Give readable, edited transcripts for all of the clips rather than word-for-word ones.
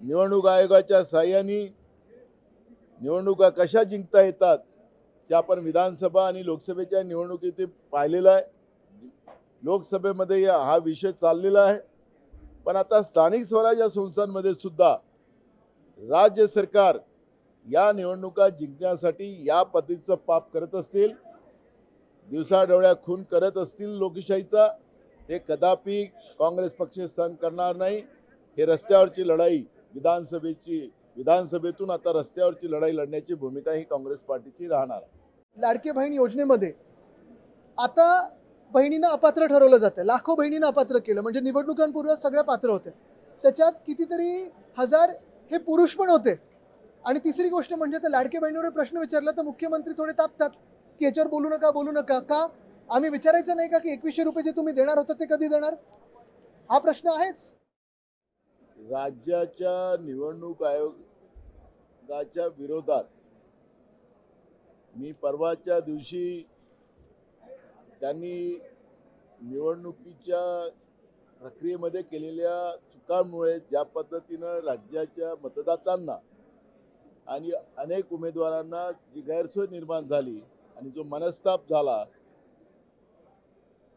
निवडणूक आयोगाच्या साहाय्याने निवडणुका कशा जिंकता येतात ते आपण विधानसभा आणि लोकसभेच्या निवडणुकीत पाहिलेलं आहे. लोकसभेमध्ये हा विषय चाललेला आहे, पण आता स्थानिक स्वराज्य संस्थांमध्ये सुद्धा राज्य सरकार या निवडणुका जिंकण्यासाठी या पद्धतीचं पाप करत असतील, दिवसाढवळ्या खून करत असतील लोकशाहीचा, हे कदापि काँग्रेस पक्ष सहन करणार नाही. हे रस्त्यावरची लढाई विधानसभेतून आता रस्त्यावरची लढाई लढण्याची भूमिका ही काँग्रेस पार्टीची राहणार आहे. लाडकी बहीण योजनेमध्ये आता बहिणींना अपात्र ठरवलं जातं. लाखो बहिणींना अपात्र केलं, म्हणजे निवडणुकांपूर्वी सगळ्या पात्र होते. त्याच्यात कितीतरी हजार हे पुरुष पण होते. आणि तिसरी गोष्ट म्हणजे त्या लाडक्या बहिणीवर प्रश्न विचारला तर मुख्यमंत्री थोडे तापतात की याच्यावर बोलू नका. का आम्ही विचारायचं नाही का की 2100 रुपये जे तुम्ही देणार होता ते कधी देणार? हा प्रश्न आहेच. राज्याच्या निवडणूक आयोगाच्या विरोधात मी परवाच्या दिवशी त्यांनी निवडणुकीच्या प्रक्रियेमध्ये केलेल्या चुकांमुळे ज्या पद्धतीनं राज्याच्या मतदातांना आणि अनेक उमेदवारांना जी गैरसोय निर्माण झाली आणि जो मनस्ताप झाला,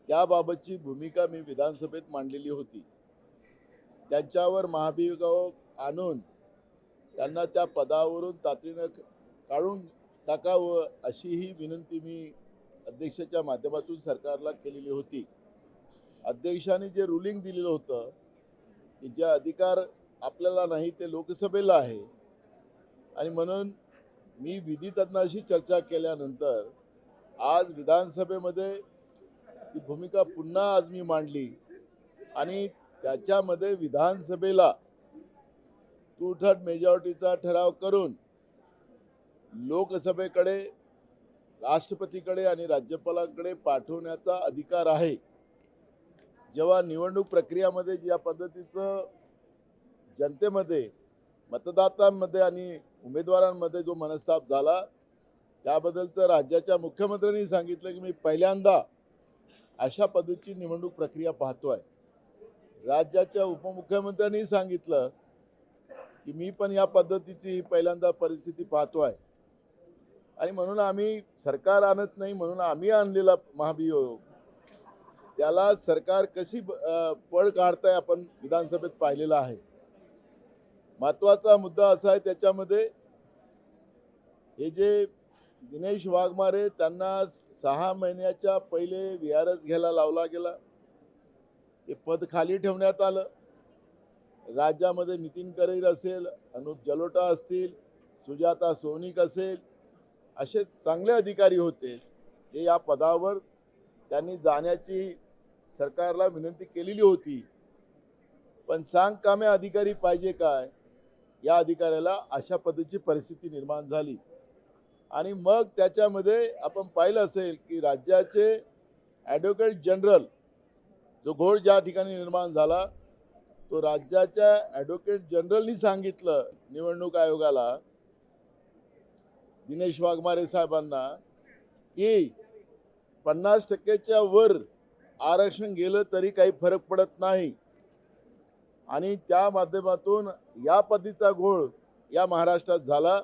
त्याबाबतची भूमिका मी विधानसभेत मांडलेली होती. त्यांच्यावर महाभियोग आणून त्यांना त्या पदावरून तातडीनं काढून टाकावं अशी ही विनंती मी अध्यक्षाच्या माध्यमातून सरकारला केलेली होती. अध्यक्षांनी जे रुलिंग दिलेलं होतं की जे अधिकार आपल्याला नाही ते लोकसभेला आहे, आणि म्हणून मी विधी तज्ज्ञांशी चर्चा केल्यानंतर आज विधानसभेमध्ये ती भूमिका पुन्हा आज मी मांडली आणि त्याच्यामध्ये विधानसभेला टू-थर्ड मेजॉरिटीचा ठराव करून लोकसभेकडे, राष्ट्रपतीकडे आणि राज्यपालांकडे पाठवण्याचा अधिकार आहे. जेव्हा निवडणूक प्रक्रियामध्ये ज्या पद्धतीचं जनतेमध्ये, मतदातांमध्ये आणि उमेदवारांमध्ये जो मनस्ताप झाला, त्याबद्दलचं राज्याच्या मुख्यमंत्र्यांनी सांगितलं की मी पहिल्यांदा अशा पद्धतीची निवडणूक प्रक्रिया पाहतोय. राज्याच्या उपमुख्यमंत्र्यांनी सांगितलं की मी पण या पद्धतीची पहिल्यांदा परिस्थिती पाहतोय, आणि म्हणून आम्ही सरकार आणत नाही म्हणून आम्ही आणलेला महाभियोग, त्याला सरकार कशी पळ काढताय आपण विधानसभेत पाहिलेला आहे. महत्वाचा मुद्दा असा आहे त्याच्यामध्ये, हे जे दिनेश वाघमारे त्यांना 6 महिन्याच्या पहिले VRS घ्यायला लावला गेला, ते पद खाली ठेवण्यात आलं. राज्यामध्ये नितीन करेर असेल, अनुप जलोटा असतील, सुजाता सोनिक असेल, असे चांगले अधिकारी होते. ते या पदावर त्यांनी जाण्याची सरकारला विनंती केलेली होती, पण सांग कामे अधिकारी पाहिजे काय, या अधिकाऱ्याला अशा पद्धतीची परिस्थिती निर्माण झाली. आणि मग त्याच्यामध्ये आपण पाहिलं असेल की राज्याचे ॲडव्होकेट जनरल, जो घोळ ज्या ठिकाणी निर्माण झाला, तो राज्याच्या ॲडव्होकेट जनरलनी सांगितलं निवडणूक आयोगाला, दिनेश वाघमारे साहेबांना, की 50%च्या वर आरक्षण गेलं तरी काही फरक पडत नाही. आणि त्या माध्यमातून या पद्धतीचा घोळ या महाराष्ट्रात झाला.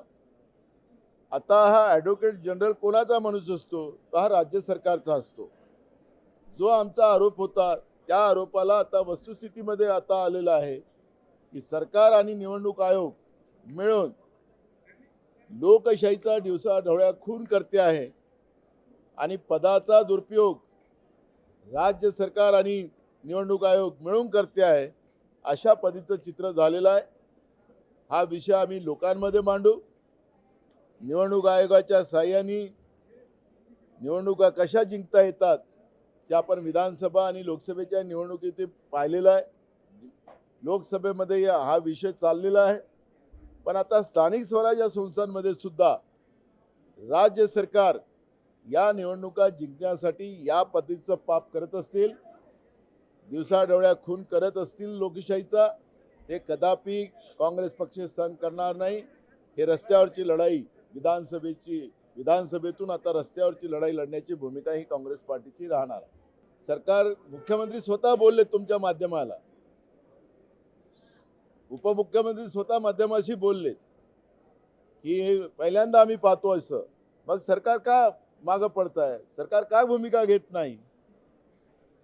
आता हा ॲडव्होकेट जनरल कोणाचा माणूस असतो? तो हा राज्य सरकारचा असतो. जो आमचा आरोप होता त्या आरोपाला आता वस्तुस्थितीमध्ये आता आलेला आहे की सरकार आणि निवडणूक आयोग मिळून लोकशाहीचा दिवसाढवळ्या खून करते आहे आणि पदाचा दुरुपयोग राज्य सरकार आणि निवडणूक आयोग मिळून करते आहे, अशा पद्धतीचं चित्र झालेलं आहे. हा विषय आम्ही लोकांमध्ये मांडू. निवडणूक आयोगाच्या साहाय्याने निवडणुका कशा जिंकता येतात ते आपण विधानसभा आणि लोकसभेच्या निवडणुकीत पाहिलेलं आहे. लोकसभेमध्ये हा विषय चाललेला आहे, पण आता स्थानिक स्वराज्य संस्थांमध्ये सुद्धा राज्य सरकार या निवडणुका जिंकण्यासाठी या पद्धतीचं पाप करत असतील, दिवसाढवळ्या खून करत असतील लोकशाहीचा, हे कदापि काँग्रेस पक्ष सहन करणार नाही. हे रस्त्यावरची लढाई विधानसभेतून आता रस्त्यावरची लढाई लढण्याची भूमिका ही काँग्रेस पार्टीची राहणार आहे. सरकार, मुख्यमंत्री स्वतः बोलले तुमच्या माध्यमाला उपमुख्यमंत्री स्वतः माध्यमाशी बोलले की पहिल्यांदा आम्ही पाहतो असं, मग सरकार का मागं पडत आहे, सरकार काय भूमिका घेत नाही?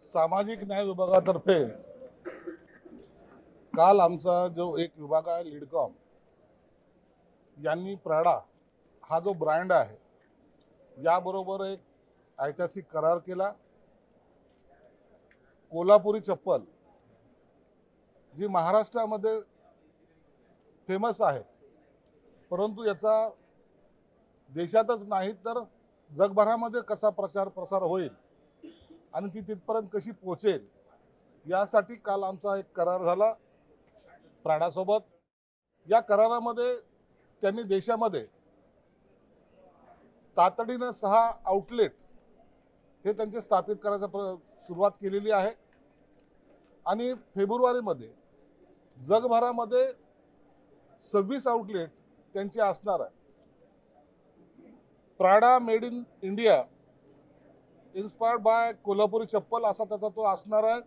सामाजिक न्याय विभागातर्फे काल आमचा जो एक विभाग आहे लीडकॉम यांनी प्राडा हा जो ब्रँड आहे याबरोबर एक ऐतिहासिक करार केला. कोल्हापुरी चप्पल जी महाराष्ट्रामध्ये फेमस आहे, परंतु याचा देशातच नाही तर जगभरामध्ये कसा प्रचार प्रसार होईल आणि ती तिथपर्यंत कशी पोहोचेल यासाठी काल आमचा एक करार झाला प्राडासोबत. या करारामध्ये त्यांनी देशामध्ये तातडीनं 6 आउटलेट हे त्यांचे स्थापित करायचा सुरुवात केलेली आहे आणि फेब्रुवारीमध्ये जगभरामध्ये 26 आउटलेट त्यांचे असणार आहे. Prada made in India inspired bye Kolhapuri चप्पल असा त्याचा तो असणार आहे.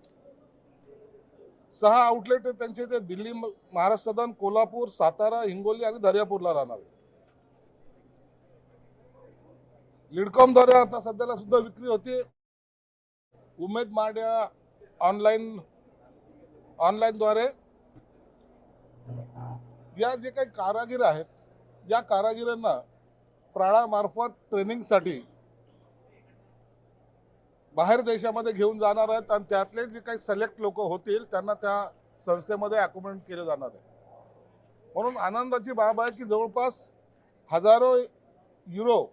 6 आउटलेट त्यांचे ते दिल्ली, महाराष्ट्र सदन, कोल्हापूर, सातारा, हिंगोली आणि दर्यापूरला राहणार आहे. लीडकॉमद्वारे आता सध्याला सुद्धा विक्री होते. उमेद मांड्या ऑनलाईनद्वारे या जे काही कारागीर आहेत या कारागिरांना प्राडामार्फत ट्रेनिंगसाठी बाहेर देशामध्ये घेऊन जाणार आहेत आणि त्यातले जे काही सिलेक्ट लोक होतील त्यांना त्या संस्थेमध्ये अकोमोडेट केले जाणार आहे. म्हणून आनंदाची बाब आहे की जवळपास हजारो युरो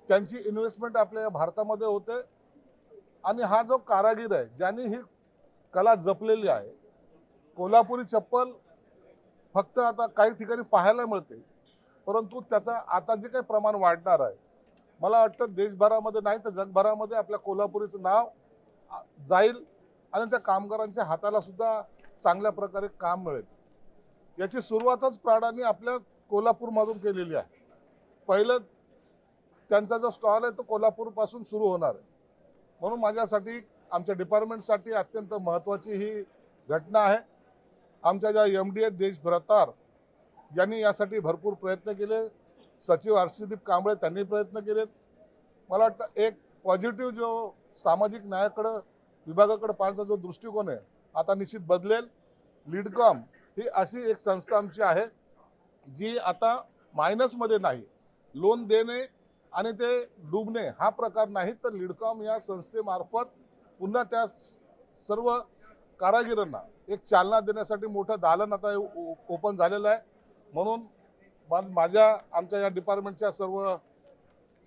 त्यांची इन्व्हेस्टमेंट आपल्या भारतामध्ये होते आणि हा जो कारागीर आहे ज्यांनी ही कला जपलेली आहे, कोल्हापुरी चप्पल फक्त आता काही ठिकाणी पाहायला मिळते, परंतु त्याचा आता जे काही प्रमाण वाढणार आहे, मला वाटतं देशभरामध्ये नाही तर जगभरामध्ये आपल्या कोल्हापुरीचं नाव जाईल आणि त्या कामगारांच्या हाताला सुद्धा चांगल्या प्रकारे काम मिळेल. याची सुरुवातच प्राडाने आपल्या कोल्हापूरमधून केलेली आहे. पहिलं त्यांचा जो स्टॉल आहे तो कोल्हापूरपासून सुरू होणार आहे. म्हणून माझ्यासाठी, आमच्या डिपार्टमेंटसाठी अत्यंत महत्त्वाची ही घटना आहे. आमच्या ज्या MD आहेत देश भ्रतार यांनी यासाठी भरपूर प्रयत्न केले. सचिव हर्षदीप कांबळे त्यांनी प्रयत्न केलेत. मला वाटतं एक पॉझिटिव्ह जो सामाजिक न्यायाकडं विभागाकडे पाहण्याचा जो दृष्टिकोन आहे आता निश्चित बदलेल. लीडकॉम ही अशी एक संस्था आमची आहे जी आता मायनसमध्ये नाही. लोन देणे आणि ते डुबणे हा प्रकार नाही, तर लीडकॉम या संस्थेमार्फत पुन्हा त्या सर्व कारागिरांना एक चालना देण्यासाठी मोठं दालन आता ओपन झालेलं आहे. म्हणून आमच्या या डिपार्टमेंटच्या सर्व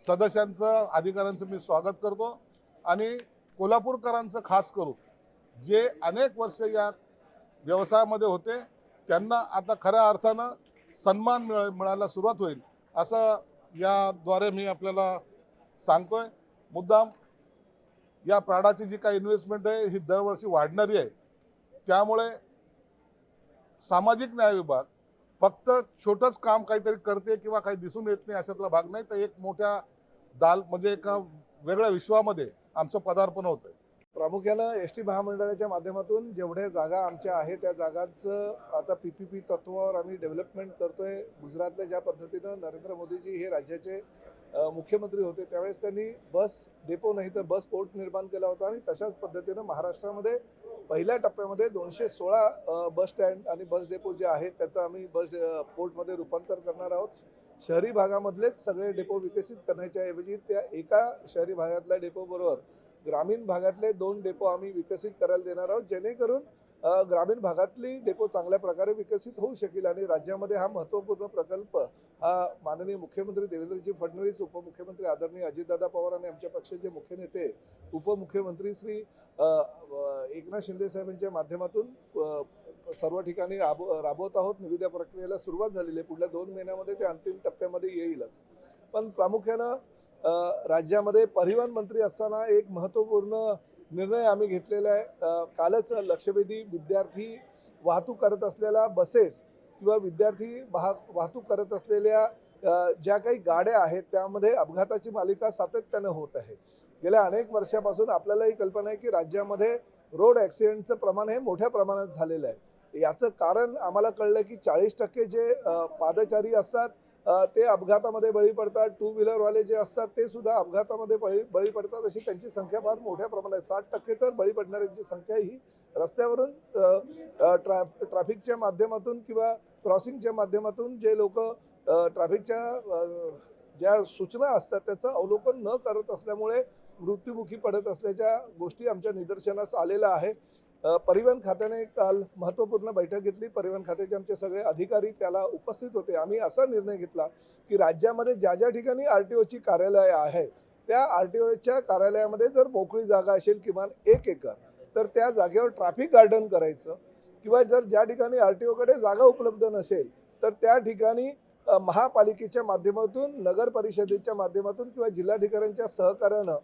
सदस्यांचं, अधिकाऱ्यांचं मी स्वागत करतो आणि कोल्हापूरकरांचं खास करून जे अनेक वर्ष या व्यवसायामध्ये होते त्यांना आता खऱ्या अर्थानं सन्मान मिळायला सुरुवात होईल असं याद्वारे मी आपल्याला सांगतोय. मुद्दाम या प्राडाची जी काही इन्व्हेस्टमेंट आहे ही दरवर्षी वाढणारी आहे. त्यामुळे सामाजिक न्याय विभाग फक्त छोटंच काम काहीतरी करते किंवा काही दिसून येत नाही अशातला भाग नाही, तर एक मोठ्या म्हणजे एका वेगळ्या विश्वामध्ये आमचं पदार्पण होतंय. प्रामुख्यानं एसटी महामंडळाच्या माध्यमातून जेवढ्या जागा आमच्या आहेत त्या जागांचं आता PPP तत्वावर आम्ही डेव्हलपमेंट करतोय. गुजरातला ज्या पद्धतीनं नरेंद्र मोदीजी हे राज्याचे मुख्यमंत्री होते त्यावेळेस त्यांनी बस डेपो नाही तर बस पोर्ट निर्माण केला होता आणि तशाच पद्धतीनं महाराष्ट्रामध्ये पहिल्या टप्प्यामध्ये 216 बस स्टँड आणि बस डेपो जे आहेत त्याचं आम्ही बस पोर्टमध्ये रूपांतर करणार आहोत. शहरी भागामधलेच सगळे डेपो विकसित करण्याच्या ऐवजी त्या एका शहरी भागातल्या डेपोबरोबर ग्रामीण भागातले 2 डेपो आम्ही विकसित करायला देणार आहोत, जेणेकरून ग्रामीण भागातली डेपो चांगल्या प्रकारे विकसित होऊ शकेल आणि राज्यामध्ये हा महत्त्वपूर्ण प्रकल्प हा माननीय मुख्यमंत्री देवेंद्रजी फडणवीस, उपमुख्यमंत्री आदरणीय अजितदादा पवार आणि आमच्या पक्षाचे मुख्य नेते उपमुख्यमंत्री श्री एकनाथ शिंदे साहेबांच्या माध्यमातून सर्व ठिकाणी राबवत आहोत. निविदा प्रक्रियेला सुरुवात झालेली आहे. पुढल्या 2 महिन्यामध्ये ते अंतिम टप्प्यामध्ये येईलच. पण प्रामुख्यानं राज्यामध्ये परिवहन मंत्री असताना एक महत्त्वपूर्ण निर्णय आम्ही घेतलेला आहे. कालच लक्षवेधी विद्यार्थी वाहतूक करत असलेल्या बसेस किंवा विद्यार्थी वाहतूक करत असलेल्या ज्या काही गाड्या आहेत त्यामध्ये अपघाताची मालिका सातत्यानं होत आहे. गेल्या अनेक वर्षापासून आपल्याला ही कल्पना आहे की राज्यामध्ये रोड ॲक्सिडेंटचं प्रमाण हे मोठ्या प्रमाणात झालेलं आहे. याचं कारण आम्हाला कळलं की 40% जे पादचारी असतात ते अपघातामध्ये बळी पडतात. टू व्हीलरवाले जे असतात ते सुद्धा अपघातामध्ये बळी पडतात. अशी त्यांची संख्या फार मोठ्या प्रमाणात आहे. 60% तर बळी पडणाऱ्यांची संख्या ही रस्त्यावरून ट्रॅफिकच्या माध्यमातून किंवा क्रॉसिंगच्या माध्यमातून जे लोक ट्रॅफिकच्या ज्या सूचना असतात त्याचं अवलोकन न करत असल्यामुळे मृत्युमुखी पडत असल्याच्या गोष्टी आमच्या निदर्शनास आलेल्या आहे. परिवहन खात्याने काल महत्त्वपूर्ण बैठक घेतली. परिवहन खात्याचे आमचे सगळे अधिकारी त्याला उपस्थित होते. आम्ही असा निर्णय घेतला की राज्यामध्ये ज्या ज्या ठिकाणी RTOची कार्यालय आहे त्या RTOच्या कार्यालयामध्ये जर मोकळी जागा असेल किमान 1 एकर तर त्या जागेवर ट्रॅफिक गार्डन करायचं किंवा जर ज्या ठिकाणी RTOकडे जागा उपलब्ध नसेल तर त्या ठिकाणी महापालिकेच्या माध्यमातून, नगर परिषदेच्या माध्यमातून किंवा जिल्हाधिकाऱ्यांच्या सहकार्यानं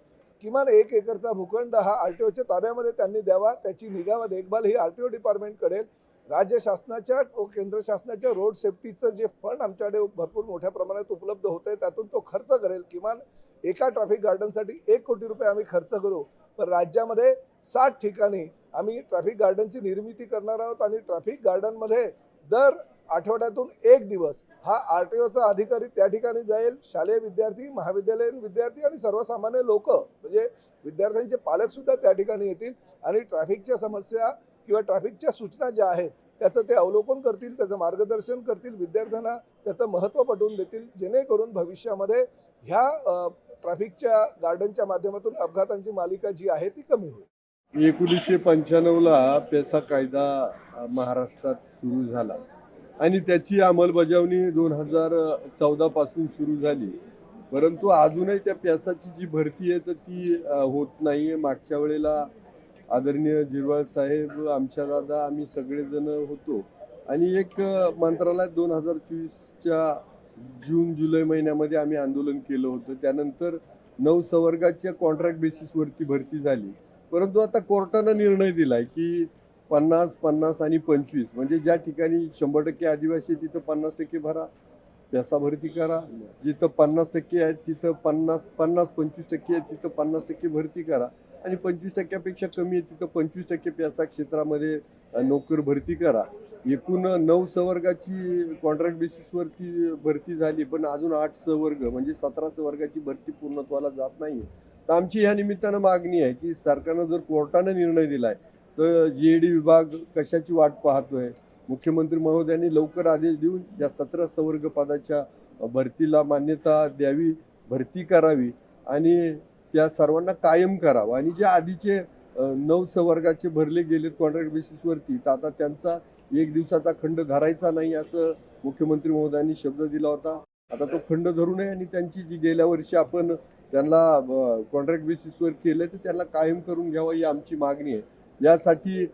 किमान 1 एकरचा भूखंड हा RTOच्या ताब्यामध्ये त्यांनी द्यावा. त्याची निगा व देखभाल ही RTO डिपार्टमेंट करेल. राज्य शासनाच्या व केंद्र शासनाच्या रोड सेफ्टीचं जे फंड आमच्याकडे भरपूर मोठ्या प्रमाणात उपलब्ध होतं आहे त्यातून तो खर्च करेल. किमान एका ट्रॅफिक गार्डनसाठी 1 कोटी रुपये आम्ही खर्च करू. पण राज्यामध्ये 60 ठिकाणी आम्ही ट्रॅफिक गार्डनची निर्मिती करणार आहोत आणि ट्रॅफिक गार्डनमध्ये दर आठवड्यातून 1 दिवस हा RTOचा अधिकारी त्या ठिकाणी जाईल. शालेय विद्यार्थी, महाविद्यालयीन विद्यार्थी आणि सर्वसामान्य लोक म्हणजे विद्यार्थ्यांचे पालक सुद्धा त्या ठिकाणी येतील आणि ट्रॅफिकच्या समस्या किंवा ट्रॅफिकच्या सूचना ज्या आहेत त्याचं ते अवलोकन करतील, त्याचं मार्गदर्शन करतील, विद्यार्थ्यांना त्याचं महत्त्व पटवून देतील, जेणेकरून भविष्यामध्ये ह्या ट्रॅफिकच्या गार्डनच्या माध्यमातून अपघातांची मालिका जी आहे ती कमी होईल. 1995ला पेसा कायदा महाराष्ट्रात सुरू झाला आणि त्याची अंमलबजावणी 2014 पासून सुरू झाली. परंतु अजूनही त्या पेसाची जी भरती आहे तर ती होत नाहीये. मागच्या वेळेला आदरणीय जिरवाळ साहेब, आमच्या दादा, आम्ही सगळेजण होतो आणि एक मंत्रालयात 2024च्या जून जुलै महिन्यामध्ये आम्ही आंदोलन केलं होतं. त्यानंतर 9 संवर्गाच्या कॉन्ट्रॅक्ट बेसिसवरती भरती झाली. परंतु आता कोर्टानं निर्णय दिलाय की 50-50 आणि 25 म्हणजे ज्या ठिकाणी 100% आदिवासी आहे तिथं 50% भरा, पेसा भरती करा. जिथं 50% आहेत तिथं 50-25% आहे तिथं 50% भरती करा आणि 25%पेक्षा कमी आहे तिथं 25% पेसा क्षेत्रामध्ये नोकर भरती करा. एकूण 9 संवर्गाची कॉन्ट्रॅक्ट बेसिसवरती भरती झाली पण अजून 8 संवर्ग म्हणजे 17 संवर्गाची भरती पूर्णत्वाला जात नाही. तर आमची ह्या निमित्तानं मागणी आहे की सरकारनं जर कोर्टानं निर्णय दिलाय तर GAD विभाग कशाची वाट पाहतोय. मुख्यमंत्री महोदयांनी लवकर आदेश देऊन या 17 संवर्ग पदाच्या भरतीला मान्यता द्यावी, भरती करावी आणि त्या सर्वांना कायम करावं. आणि जे आधीचे 9 संवर्गाचे भरले गेलेत कॉन्ट्रॅक्ट बेसिसवरती तर आता त्यांचा 1 दिवसाचा खंड धरायचा नाही असं मुख्यमंत्री महोदयांनी शब्द दिला होता. आता तो खंड धरू नये आणि त्यांची जी गेल्या वर्षी आपण त्यांना कॉन्ट्रॅक्ट बेसिसवर केलं तर त्यांना कायम करून घ्यावं ही आमची मागणी आहे. यासाठी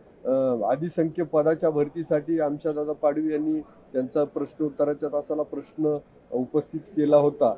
अधिसंख्य पदाच्या भरतीसाठी आमच्या दादा पाडवी यांनी त्यांचा प्रश्नोत्तराच्या तासाला प्रश्न उपस्थित केला होता.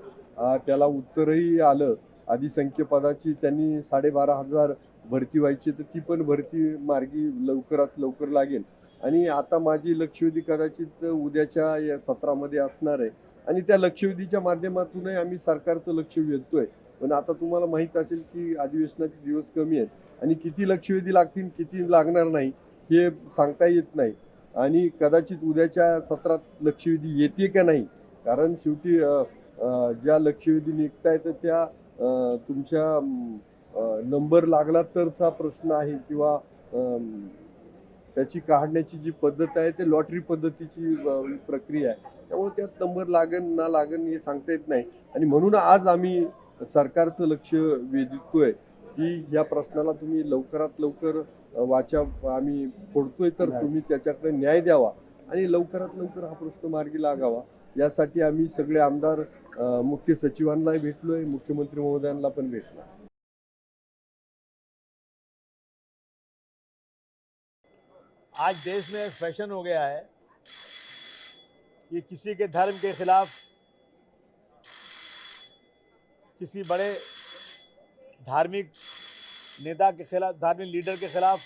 त्याला उत्तरही आलं. अधिसंख्य पदाची त्यांनी 12,500 भरती व्हायची तर ती पण भरती मार्गी लवकरात लवकर लागेल. आणि आता माझी लक्षवेधी कदाचित उद्याच्या या सत्रामध्ये असणार आहे आणि त्या लक्षवेधीच्या माध्यमातूनही आम्ही सरकारचं लक्ष वेधतोय. पण आता तुम्हाला माहीत असेल की अधिवेशनाचे दिवस कमी आहेत आणि किती लक्षवेधी लागतील किती लागणार नाही हे सांगता येत नाही आणि कदाचित उद्याच्या सत्रात लक्षवेधी येते का नाही. कारण शेवटी ज्या लक्षवेधी निघतायत त्या तुमच्या नंबर लागला तरचा प्रश्न आहे किंवा त्याची काढण्याची जी पद्धत आहे ते लॉटरी पद्धतीची प्रक्रिया आहे. त्यामुळे त्यात नंबर लागन ना लागन हे सांगता येत नाही आणि म्हणून आज आम्ही सरकारचं लक्ष वेधतोय की या प्रश्नाला तुम्ही लवकरात लवकर वाचा आम्ही फोडतोय तर तुम्ही त्याच्याकडे न्याय द्यावा आणि लवकरात लवकर हा प्रश्न मार्गी लागावा. यासाठी आम्ही सगळे आमदार मुख्य सचिवांनाही भेटलोय, मुख्यमंत्री महोदयांना पण भेटलो. आज देश में एक फैशन हो गया है कि किसी के धर्म के खिलाफ, किसी बड़े धार्मिक नेता के खिलाफ, धार्मिक लीडर के खिलाफ,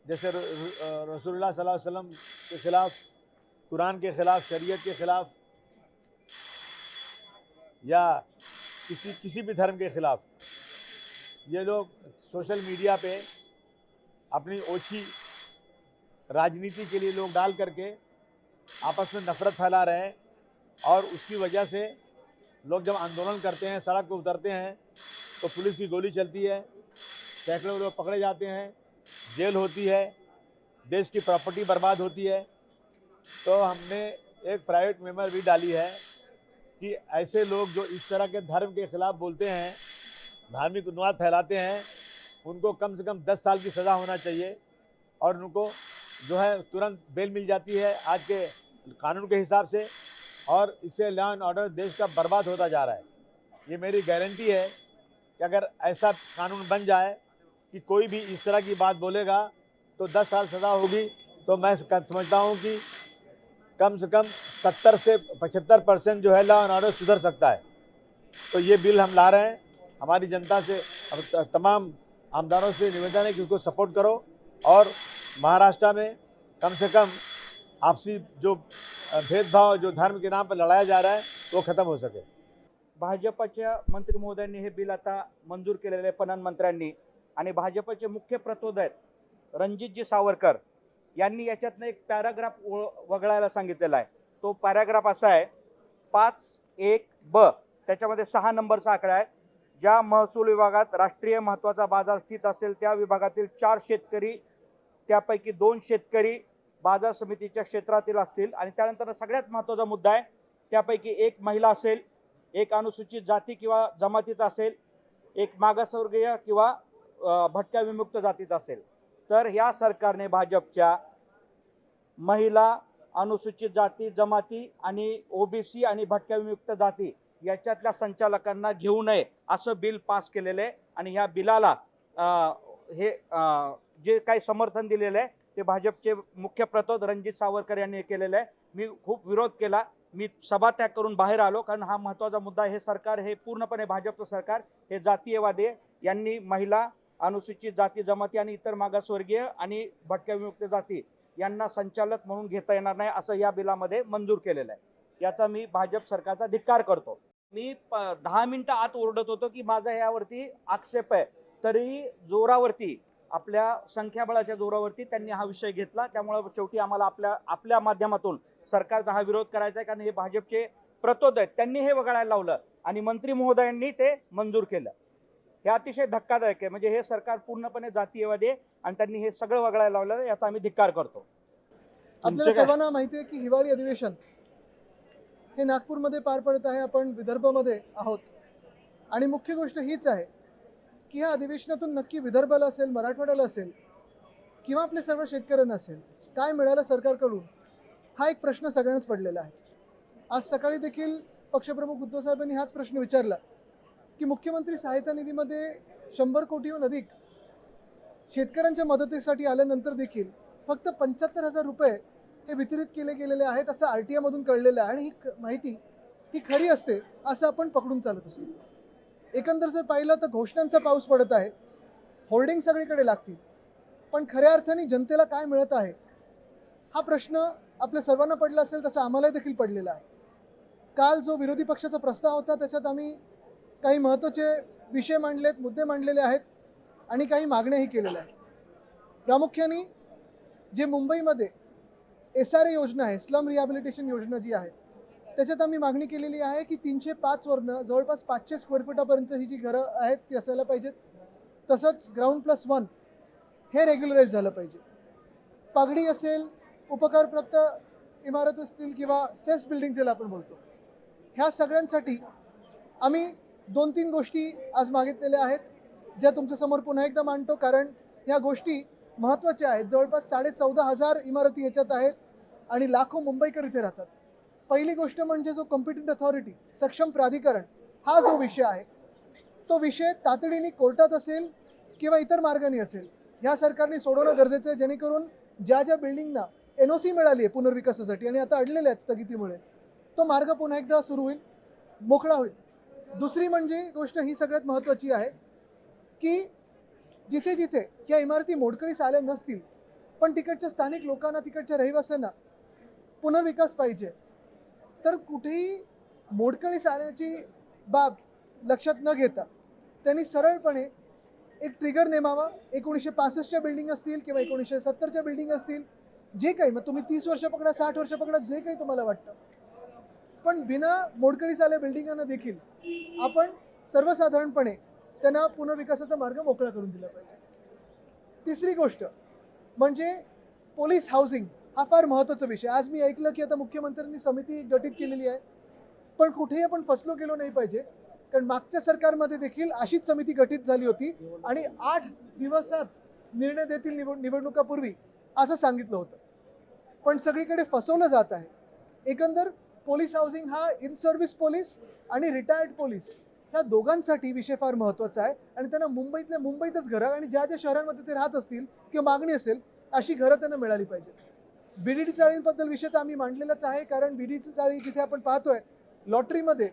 जैसे रसूलुल्लाह सल्लल्लाहु अलैहि वसल्लम के खिलाफ, कुरान के खिलाफ, शरीयत के खिलाफ या किसी भी धर्म के खिलाफ ये लोग सोशल मीडिया पे अपनी ओछी राजनीति के लिए लोग डाल करके आपस में नफरत फैला रहे हैं, और उसकी वजह से लोग जब आंदोलन करते हैं, सड़क पर उतरते हैं, तो पुलिस की गोली चलती है, सैकड़ों लोग पकड़े जाते हैं, जेल होती है, देश की प्रॉपर्टी बर्बाद होती है। तो हमने एक प्राइवेट मेमो भी डाली है कि ऐसे लोग जो इस तरह के धर्म के खिलाफ बोलते हैं, धार्मिक उन्माद फैलाते हैं, उनको कम से कम 10 साल की सज़ा होना चाहिए, और उनको जो है तुरंत बेल मिल जाती है आज के कानून के हिसाब से, और इससे लॉ एंड ऑर्डर देश का बर्बाद होता जा रहा है। ये मेरी गारंटी है कि अगर ऐसा कानून बन जाए कि कोई भी इस तरह की बात बोलेगा तो 10 साल सज़ा होगी, तो मैं समझता हूँ कि कम से कम 70 से 75% जो है लॉ एंड ऑर्डर सुधर सकता है। तो ये बिल हम ला रहे हैं। हमारी जनता से, अब तमाम आमदारों से निवेदन है कि उसको सपोर्ट करो, और महाराष्ट्र में कम से कम आपसी जो भेदभाव जो धर्म के नाम पर लढाया जा रहा है वो खत्म हो सके। भाजपच्या मंत्री महोदयांनी हे बिल आता मंजूर केलेले आहे पणन मंत्र्यांनी, आणि भाजपचे मुख्य प्रतोद आहेत रणजितजी सावरकर यांनी याच्यातनं एक पॅराग्राफ वगळायला सांगितलेला आहे। तो पॅराग्राफ असा आहे 5.1 ब, त्याच्यामध्ये 6 नंबरचा आकडा आहे। ज्या महसूल विभागात राष्ट्रीय महत्त्वाचा बाजार स्थित असेल त्या विभागातील 4 शेतकरी, त्यापैकी 2 शेतकरी बाजार समितीच्या क्षेत्रातील असतील, आणि त्यानंतर सगळ्यात महत्त्वाचा मुद्दा आहे त्यापैकी 1 महिला असेल, 1 अनुसूचित जाती किंवा जमातीचा असेल, 1 मागासवर्गीय किंवा भटक्या विमुक्त जातीचा असेल। तर या सरकारने भाजपच्या महिला, अनुसूचित जाती, जमाती आणि ओबीसी आणि भटक्या विमुक्त जाती याच्यातल्या संचालकांना घेऊ नये असं बिल पास केलेलं आहे, आणि ह्या बिलाला जे काही समर्थन दिलेलं आहे ते भाजपचे मुख्य प्रतोद रणजित सावरकर यांनी केलेलं आहे। मी खूप विरोध केला, मी सभात्याग करून बाहेर आलो, कारण हा महत्त्वाचा मुद्दा आहे। हे सरकार हे पूर्णपणे भाजपचं सरकार हे जातीयवादी आहे। यांनी महिला, अनुसूचित जाती, जमाती आणि इतर मागासवर्गीय आणि भटक्या विमुक्त जाती यांना संचालक म्हणून घेता येणार नाही असं या बिलामध्ये मंजूर केलेलं आहे। याचा मी भाजप सरकारचा धिक्कार करतो। मी 10 मिनिटं आत ओरडत होतो की माझा यावरती आक्षेप आहे, तरी जोरावरती आपल्या संख्याबळाच्या जोरावरती त्यांनी हा विषय घेतला। त्यामुळे शेवटी आम्हाला आपल्या माध्यमातून सरकारचा हा विरोध करायचा आहे, कारण हे भाजपचे प्रतोद आहेत, त्यांनी हे वगळायला लावलं आणि मंत्री महोदयांनी ते मंजूर केलं। हे अतिशय धक्कादायक आहे। म्हणजे हे सरकार पूर्णपणे जातीयवादी आहे आणि त्यांनी हे सगळं वगळायला लावलं, याचा आम्ही धिक्कार करतो। आपल्याला सर्वांना माहिती आहे की हिवाळी अधिवेशन हे नागपूरमध्ये पार पडत आहे। आपण विदर्भामध्ये आहोत, आणि मुख्य गोष्ट हीच आहे की ह्या अधिवेशनातून नक्की विदर्भाला असेल, मराठवाड्याला असेल किंवा आपल्या सर्व शेतकऱ्यांना असेल काय मिळालं सरकारकडून, हा एक प्रश्न सगळ्यांनाच पडलेला आहे। आज सकाळी देखील पक्षप्रमुख उद्धव साहेबांनी हाच प्रश्न विचारला की मुख्यमंत्री सहायता निधीमध्ये 100 कोटीहून अधिक शेतकऱ्यांच्या मदतीसाठी आल्यानंतर देखील फक्त 75,000 रुपये हे वितरित केले गेलेले आहेत असं RTI मधून कळलेलं आहे, आणि ही माहिती ही खरी असते असं आपण पकडून चालत असतो। एकंदर जर पाहिलं तर घोषणांचा पाऊस पडत आहे, होर्डिंग सगळीकडे लागतील, पण खऱ्या अर्थाने जनतेला काय मिळत आहे हा प्रश्न आपल्या सर्वांना पडला असेल तसं आम्हाला देखील पडलेला आहे। काल जो विरोधी पक्षाचा प्रस्ताव होता त्याच्यात आम्ही काही महत्त्वाचे विषय मांडलेत, मुद्दे मांडलेले आहेत आणि काही मागण्याही केलेल्या आहेत। प्रामुख्याने जे मुंबईमध्ये SRA योजना आहे, स्लम रिहॅबिलिटेशन योजना जी आहे, त्याच्यात आम्ही मागणी केलेली आहे की 305 वरनं जवळपास 500 स्क्वेअर फुटापर्यंत ही जी घरं आहेत ती असायला पाहिजेत। तसंच ग्राउंड+1 हे रेग्युलराइज झालं पाहिजे। पागडी असेल, उपकारप्राप्त इमारत असतील किंवा सेस बिल्डिंग ज्याला आपण बोलतो, ह्या सगळ्यांसाठी आम्ही 2-3 गोष्टी आज मागितलेल्या आहेत, ज्या तुमच्यासमोर पुन्हा एकदा मांडतो, कारण ह्या गोष्टी महत्त्वाच्या आहेत। जवळपास 14,500 इमारती ह्याच्यात आहेत आणि लाखो मुंबईकर इथे राहतात। पहिली गोष्ट म्हणजे जो कॉम्पिटंट अथॉरिटी, सक्षम प्राधिकरण, हा जो विषय आहे तो विषय तातडीने कोर्टात असेल किंवा इतर मार्गाने असेल ह्या सरकारने सोडवणं गरजेचं आहे, जेणेकरून ज्या ज्या बिल्डिंगना NOC मिळाली आहे पुनर्विकासासाठी आणि आता अडलेल्या आहेत स्थगितीमुळे, तो मार्ग पुन्हा एकदा सुरू होईल, मोकळा होईल। दुसरी म्हणजे गोष्ट ही सगळ्यात महत्त्वाची आहे की जिथे जिथे ह्या इमारती मोडकळीस आल्या नसतील पण तिकडच्या स्थानिक लोकांना, तिकडच्या रहिवाशांना पुनर्विकास पाहिजे, तर कुठेही मोडकळीस आल्याची बाब लक्षात न घेता त्यांनी सरळपणे एक ट्रिगर नेमावा। 1965च्या बिल्डिंग असतील किंवा 1970च्या बिल्डिंग असतील जे काही, मग तुम्ही 30 वर्ष पकडा, 60 वर्ष पकडा, जे काही तुम्हाला वाटतं, पण बिना मोडकळीस आल्या बिल्डिंगांना देखील आपण सर्वसाधारणपणे त्यांना पुनर्विकासाचा मार्ग मोकळा करून दिला पाहिजे. तिसरी गोष्ट म्हणजे पोलीस हाऊसिंग हा फार महत्त्वाचा विषय. आज मी ऐकलं की आता मुख्यमंत्र्यांनी समिती गठीत केलेली आहे, पण कुठेही आपण फसलो गेलो नाही पाहिजे, कारण मागच्या सरकारमध्ये देखील अशीच समिती गठीत झाली होती आणि 8 दिवसात निर्णय देतील निवडणुकापूर्वी असं सांगितलं होतं, पण सगळीकडे फसवलं जात आहे. एकंदर पोलीस हाऊसिंग हा इन सर्व्हिस पोलीस आणि रिटायर्ड पोलीस ह्या दोघांसाठी विषय फार महत्त्वाचा आहे आणि त्यांना मुंबईतल्या मुंबईतच घरं आणि ज्या ज्या शहरांमध्ये ते राहत असतील किंवा मागणी असेल अशी घरं त्यांना मिळाली पाहिजे. बीडीडी चाळींबद्दल विषय तर आम्ही मांडलेलाच आहे, कारण बीडीची चाळी जिथे आपण पाहतोय लॉटरीमध्ये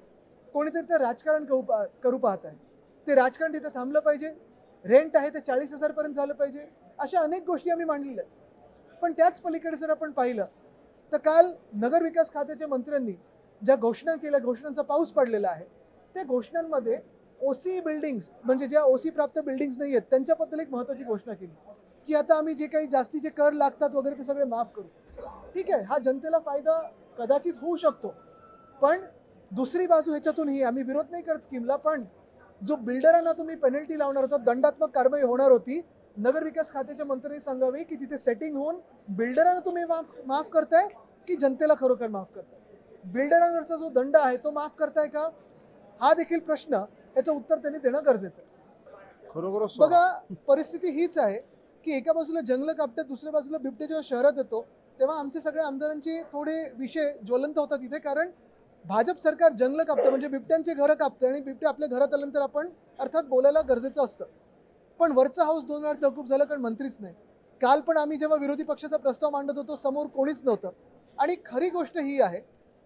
कोणीतरी ते राजकारण करू पाहत आहे. ते राजकारण तिथे थांबलं पाहिजे. रेंट आहे ते 40,000 पर्यंत झालं पाहिजे. अशा अनेक गोष्टी आम्ही मांडलेल्या आहेत. पण त्याच पलीकडे जर आपण पाहिलं तर काल नगरविकास खात्याच्या मंत्र्यांनी ज्या घोषणा केल्या, घोषणांचा पाऊस पडलेला आहे, त्या घोषणांमध्ये ओसी बिल्डिंग्स म्हणजे ज्या ओसी प्राप्त बिल्डिंग्स नाही आहेत त्यांच्याबद्दल एक महत्त्वाची घोषणा केली की आता आम्ही जे काही जास्तीचे कर लागतात वगैरे ते सगळे माफ करू. ठीक आहे, हा जनतेला फायदा कदाचित होऊ शकतो, पण दुसरी बाजू ह्याच्यातून ही, आम्ही विरोध नाही करत स्कीमला, पण जो बिल्डरांना तुम्ही पेनल्टी लावणार होता, दंडात्मक कारवाई होणार होती, नगरविकास खात्याच्या मंत्र्यांनी सांगावे की तिथे सेटिंग होऊन बिल्डरांना तुम्ही माफ करताय की जनतेला खरोखर माफ करताय. बिल्डरांवरचा जो दंड आहे तो माफ करताय का, हा देखील प्रश्न, याचं उत्तर त्यांनी देणं गरजेचं आहे. खरोखर बघा, परिस्थिती हीच आहे की एका बाजूला जंगल कापतात, दुसऱ्या बाजूला बिबटे जेव्हा शहरात येतो तेव्हा आमच्या सगळ्या आमदारांचे थोडे विषय ज्वलंत होतात इथे, कारण भाजप सरकार जंगल कापतं म्हणजे बिबट्यांचे घरं कापते आणि बिबटे आपल्या घरात आल्यानंतर आपण अर्थात बोलायला गरजेचं असतं, पण वरचा हाऊस 2 वेळा तहकूब झालं कारण मंत्रीच नाही. काल पण आम्ही जेव्हा विरोधी पक्षाचा प्रस्ताव मांडत होतो समोर कोणीच नव्हतं. आणि खरी गोष्ट ही आहे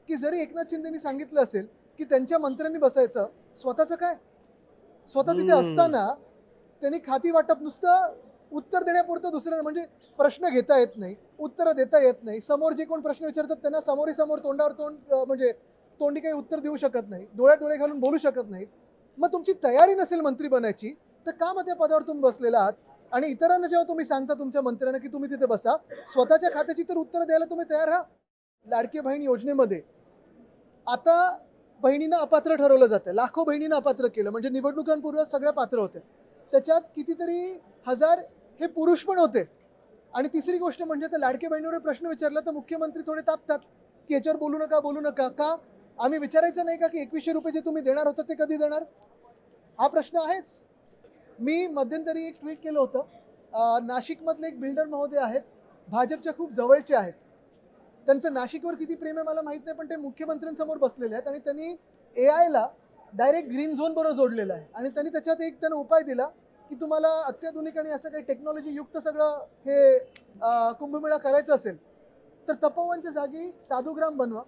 की जरी एकनाथ शिंदेनी सांगितलं असेल की त्यांच्या मंत्र्यांनी बसायचं, स्वतःचं काय, स्वतः तिथे असताना त्यांनी खाती वाटप नुसतं उत्तर देण्यापुरतं, दुसरं म्हणजे प्रश्न घेता येत नाही, उत्तरं देता येत नाही, समोर जे कोण प्रश्न विचारतात त्यांना समोर तोंडावर तोंड म्हणजे तोंडी काही उत्तर देऊ शकत नाही, डोळ्यात डोळे घालून बोलू शकत नाही. मग तुमची तयारी नसेल मंत्री बनायची तर का मग त्या पदावर तुम्ही बसलेला आहात? आणि इतरांना जेव्हा तुम्ही सांगता तुमच्या मंत्र्यांना की तुम्ही तिथे बसा, स्वतःच्या खात्याची तर उत्तरं द्यायला तुम्ही तयार राहा. लाडकी बहीण योजनेमध्ये आता बहिणींना अपात्र ठरवलं जातं, लाखो बहिणींना अपात्र केलं, म्हणजे निवडणुकांपूर्वी सगळ्या पात्र होत्या, त्याच्यात कितीतरी हजार हे पुरुष पण होते. आणि तिसरी गोष्ट म्हणजे त्या लाडकी बहिणीवर प्रश्न विचारला तर मुख्यमंत्री थोडे तापतात की याच्यावर बोलू नका. का आम्ही विचारायचं नाही का की 2100 रुपये जे तुम्ही देणार होता ते कधी देणार? हा प्रश्न आहेच. मी मध्यंतरी एक ट्विट केलं होतं, नाशिकमधले एक बिल्डर महोदय आहेत, भाजपच्या खूप जवळचे आहेत, त्यांचं नाशिकवर किती प्रेम आहे मला माहित नाही, पण ते मुख्यमंत्र्यांसमोर बसलेले आहेत आणि त्यांनी AI ला डायरेक्ट ग्रीन झोन बरोबर जोडलेलं आहे आणि त्यांनी त्याच्यात एक त्यांना उपाय दिला की तुम्हाला अत्याधुनिक आणि असं काही टेक्नॉलॉजी युक्त सगळं हे कुंभमेळा करायचं असेल तर तपोवनच्या जागी साधुग्राम बनवा,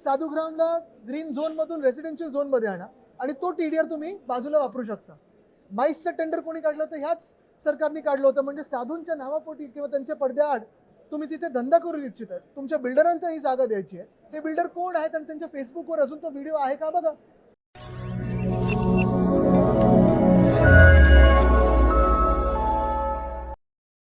साधुग्रामला ग्रीन झोनमधून रेसिडेन्शियल झोनमध्ये आणा आणि तो TDR तुम्ही बाजूला वापरू शकता. माईसचं टेंडर कोणी काढलं तर ह्याच सरकारने काढलं होतं, म्हणजे साधूंच्या नावापोटी किंवा त्यांच्या पडद्याआड तुम्ही तिथे धंदा करू इच्छित आहे, तुमच्या बिल्डरांना ही जागा द्यायची आहे. हे बिल्डर कोण आहेत आणि त्यांच्या फेसबुकवर अजून तो व्हिडिओ आहे का बघा.